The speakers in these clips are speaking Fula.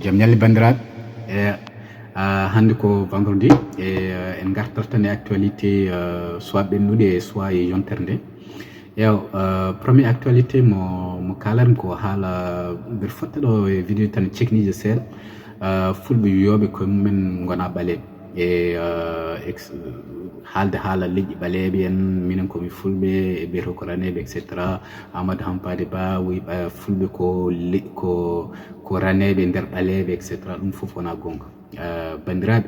Jam ñalli bandiraɓe hande ko vendredi en gartortan actualité soit ɓennuɗe soit e yontere nde premier actualité mo kalarmi ko haala mbeɗa fotta ɗo e vidéo tan ceknije seeɗa fulɓe wiyoɓe koye mumen gona ɓaleɓe e haalde haala leƴƴi ɓaleɓe en minen komi fulɓe e ɓeeto ko raneɓe etc. Amadou Hampade Ba wi fulɓe ko raneɓe nder ɓaleɓe etc. ɗum fof wona gonga bandiraɓe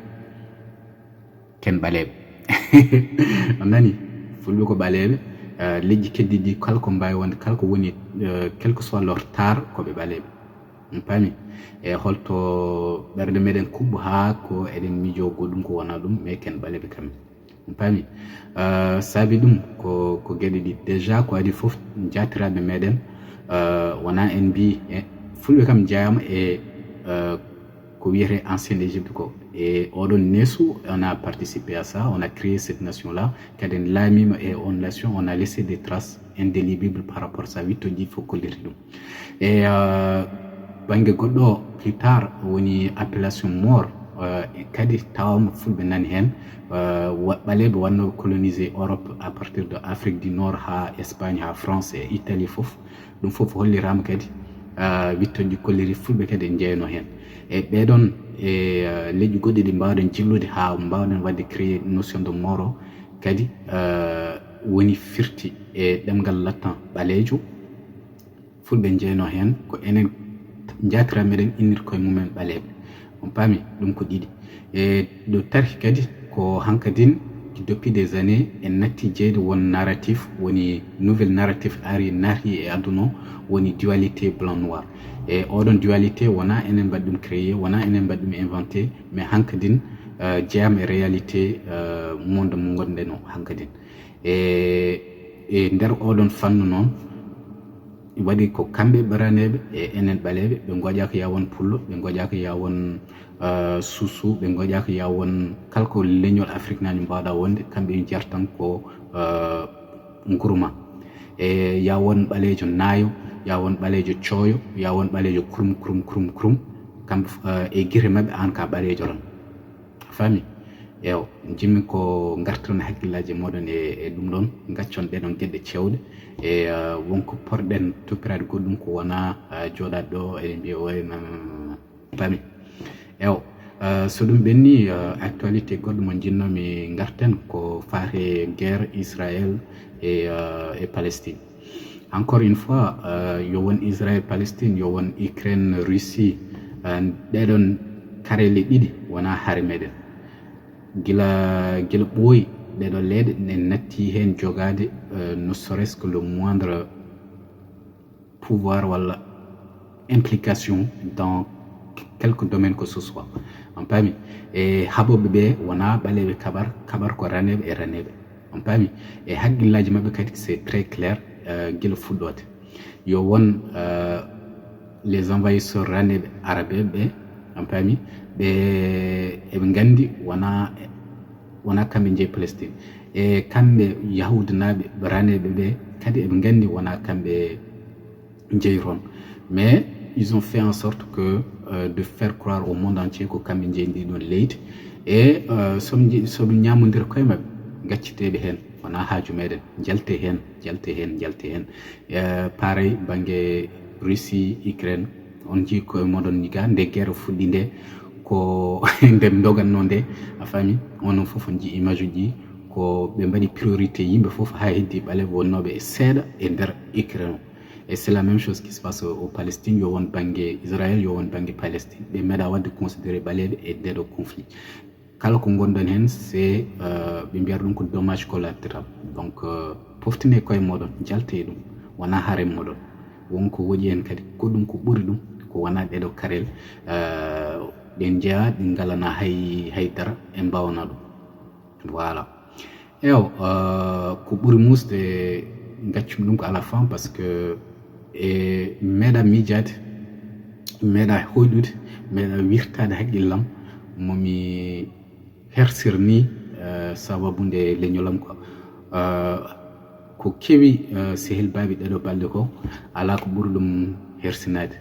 ken ɓaleɓe on nani fulɓe ko ɓaleɓe leƴƴi keddiɗi kala ko mbawi wonde kala ko woni quel que soit leur tar koɓe ɓaleɓe on paami e holto ɓerde meɗen kuɓɓo ha ko eɗen miijo goɗɗum ko wona ɗum mais ken ɓaleɓe kamɓe on paami saabi ɗum ko gueɗe ɗi déjà ko adi foof jatiraɓe meɗen wona en mbi fulɓe kam jeyama e ko wiyete ancien Égypte ko et oɗon neesu on a participé à ça, on a créé cette nation là kadi en laamima et on nation on a laissé des traces indélébiles par rapport à ça wittoji fof kolliti ɗum et banggue goɗɗo plus tard woni appellation mort kadi tawama fulɓe nani hen ɓaleɓe wannoɓe colonisé Europe à partir de Afrique du Nord ha Espagne ha France et Italie fof ɗum fof hollirama kadi wittoji kolliri fulɓe kadi en jeyno hen e ɓeɗon e leƴƴi goɗɗi ɗi mbawɗen jillude ha mbawɗen wadde créé notion de moro kadi woni firti e ɗemgal lattan ɓalejo fulɓe jeyno hen ko enen jatira meɗen innir koye mumen ɓaleɓe on paami ɗum ko ɗiɗi e ɗo tarhi kadi ko hankadin depuis des années en natti jeyde won narratif woni nouvelle narratif ari naati e aduna woni dualité blanc noir e oɗon dualité wona enen mbaɗi ɗum créé wona enen mbaɗi ɗum inventé mais hankadin jeyam e réalité monde mo gonɗen o hankadin e nder oɗon fannu noon waɗi ko kamɓe ɓaraneɓe e enen ɓaleɓe ɓe goƴaka ya won pullo ɓe goƴaka ya won suusu ɓe goƴaka ya won kala ko leñol Afrique naji mbawɗa wonde kamɓe jartan ko gurma e ya won ɓalejo naayo ya won ɓalejo cooyo ya won ɓalejo krum kamɓe e guire mabɓe an ka ɓalejo ran fami ew jimmi ko gartiron hakkillaji moɗon e ɗum ɗon gaccon ɗeɗon gueɗe cewɗe e wonko porɗen toppirade goɗɗum ko wona joɗade ɗo eɗen mbiya wayno fami ew so ɗum ɓenni actualité goɗɗo mo jinnomi garten ko fate guerre Israël et Palestine encore une fois yo won Israël Palestine yo won Ukraine Russie ɗeɗon karele ɗiɗi wona haare meɗen gila ɓooyi ɗeɗo leyɗe en natti hen jogade ne serait-ce que le moindre pouvoir walla implication dans quelque domaine que ce soit on paami e haɓoɓe ɓe wona ɓaleɓe kaɓar ko raneɓe e raneɓe on paami e haqqillaji mabɓe kadi c'est très clair guila fuɗɗode yo won les envahisseurs raneɓe arabe ɓe on paami ɓe eɓe gandi wona kamɓe jeeyi Palestine e kamɓe yahudanaɓe raneɓe ɓe kadi eɓe gandi wona kamɓe jeeyi Rome mais ils ont fait en sorte que de faire croire au monde entier ko kamɓe jeeyi ndiɗon leydi e soɓe ñamodira koye mabɓe gacciteɓe hen wona haaju meɗen jalte hen pareil banggue Russie Ukraine on jii koye moɗon ñiga nde guerre fuɗɗi nde ko nde doganno nde a faami onon fof on jii image uji ko ɓe mbaɗi priorité yimɓe fof ha heddi ɓaleɓe wonnoɓe e seeɗa e nder Ukraine et c'est la même chose qui se passe au Palestine yo won banggue Israël yo won banggue Palestine ɓe meeɗa wadde considéré ɓaleɓe e ndeɗo conflit kala ko gonɗon hen c'est ɓe mbiyata ɗum ko dommage collatéral donc poftine koye moɗon jalte ɗum wona haare moɗon wonko woɗi hen kadi goɗɗum ko ɓuuri ɗum ko wona ɗeɗo karel ɗen jeeya ɗi galana haydara e mbawna ɗum voilà ew ko ɓuuri musde gaccumi ɗum ko à la fin par ce que e meeɗa miijade meeɗa hoyɗude meeɗa wirtade haqqillam momi hersirni sababude leñolam quoi ko kewi sehil baɓe ɗeɗo balɗe ko ala ko ɓuuri ɗum hersinade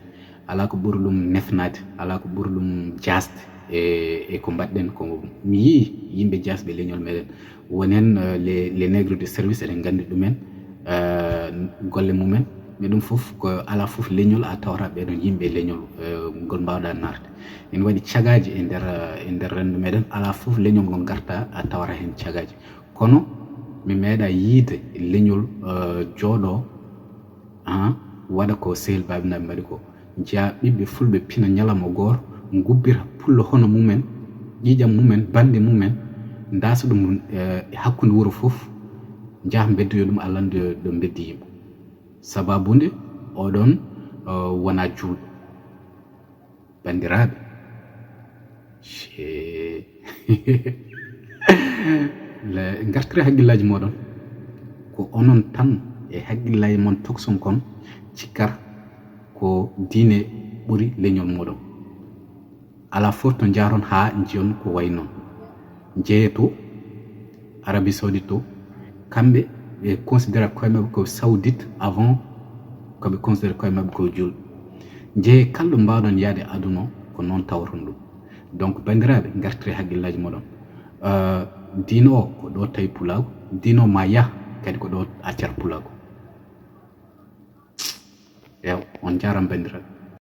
ala ko ɓuri ɗum nefnade ala ko ɓuri ɗum jasde e ko mbaɗɗen ko mi yii yimɓe jasɓe leñol meɗen wonen les nègres de service eɗen nganndi ɗumen golle mumen mais ɗum fof ko ala fof leñol a tawata ɓeɗon yimɓe leñol ngol mbawɗa narde en waɗi cagaji e nder renndo meɗen ala fof leñol ngol garta a tawata hen cagaji kono mi meeɗa yiide leñol jooɗo waɗa ko sehil babinaɓe mbaɗi ko jeya ɓiɓɓe fulɓe pina ñalawma goto gubbira pullo hono mumen ƴiƴam mumen bande mumen dasa ɗum hakkude wuro fof jaha beddoyo ɗum Allah ɗo beddi yimɓe sababude oɗon wona juuɗo bandiraɓe gartire haqqillaji moɗon ko onon tan e haqqillaji mon tokson kon cikkar ko diine ɓuri leñol moɗon ala fof to jaron ha jiyon ko way noon jeeyato Arabie Saoudite to kamɓe ɓe considéra koye maɓɓe ko saoudite avant koɓe considéra koye maɓɓe ko julɓe jeeye kalɗo mbawɗon yaade aduna ko noon tawaton ɗum donc bandiraɓe gartire haqqillaji moɗon diine o ko ɗo tawi pulago diine o ma yah kadi ko ɗo accar pulago ew on jaram bandiraɓe